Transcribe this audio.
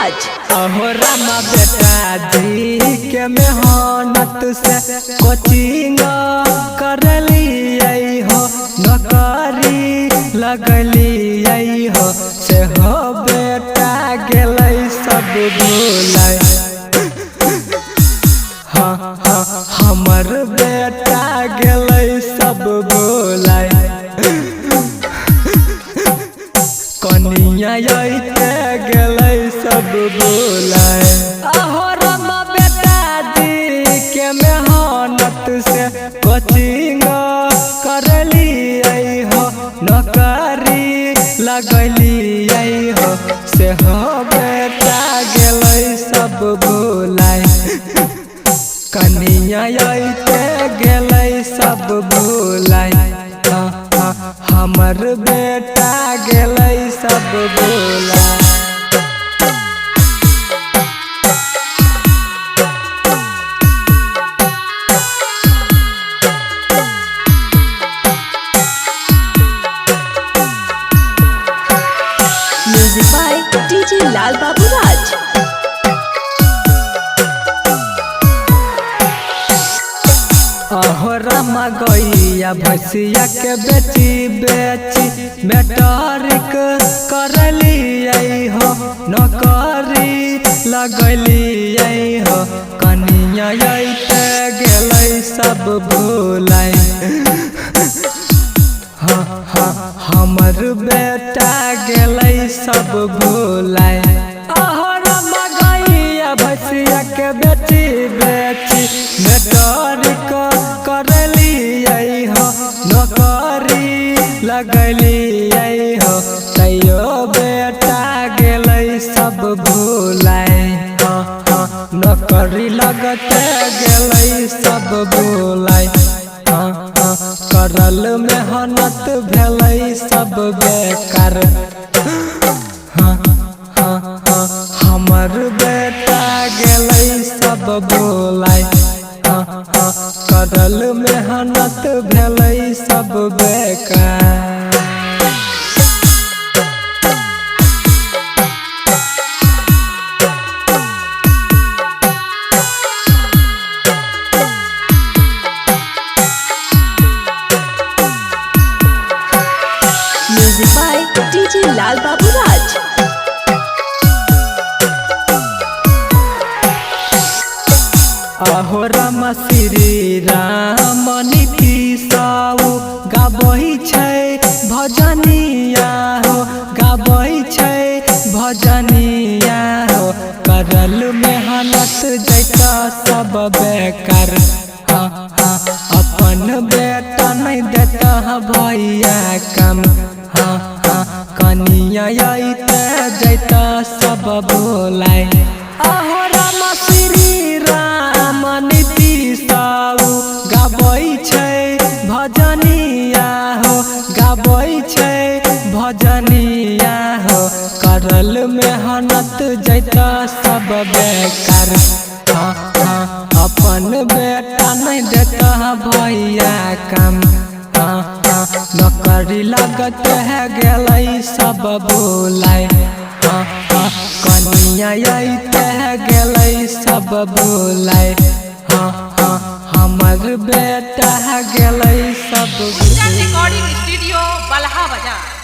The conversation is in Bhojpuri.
राज। अहो रामा बेटा दी के मेहनत से कोचिंग करली हो, नौकरी लगली हो, से हो बेटा गेलै सब भूलै। हाँ हाँ हमर बेटा गेलै सब भूलै। कनिया अइते गेलै सब भूलै। अहो रामा बेटा दी के मेहनत से कोचिंग करली हो, नौकरी लगली हो, से हो बेटा गेलै सब भूलै। कनिया अइते गेलै सब भूलै। हमर बेटा गेलै सब भूलै। म्यूजिक बाय डीजे लाल बाबू राज। अहो रामा गैया भैंसिया के बेची बेची मैट्रिक करली हो, नौकरी लगली हो, कनिया अइते गेलै सब भूलै। हाँ हाँ हमर बेटा गेलै सब भूलै। अहो रामा गैया भैंसिया के बेची बेची मैट्रिक करली हो, नौकरी लगली हो, तैयो बेटा गेलै सब भूलै। हाँ हाँ नौकरी लगते गेलै सब भूलै। हाँ हाँ करल मेहनत भेलै सब बेकार। हाँ हाँ हाँ हमर बेटा गेलै सब भूलै। करल मेहनत भेलै सब बेकार। म्यूजिक बाय डीजे लाल बाबू राज। अहो रामा श्री राम नीतीश गाबै छै भजनिया हो, गाबै छै भजनिया हो, करल मेहनत जैता सब बेकार। हाँ हाँ अपन बेटा नहीं देता भैया कम। हाँ हाँ कनिया अइते जैता सब भूलै। अहो रामा श्री राम नीतीश गाबै छै भजनिया हो, गाबै छै भजनिया हो, करल मेहनत जैता सब बेकार। हाँ हाँ अपन बेटा नहीं देता भैया कम। हाँ हाँ नौकरी लगत है गेलै सब भूलै। हाँ हाँ कनिया अइते गेलै सब भूलै। हाँ हाँ हमर बेटा गेलै सब भूलै। रिकॉर्डिंग स्टूडियो बलहा बाजार।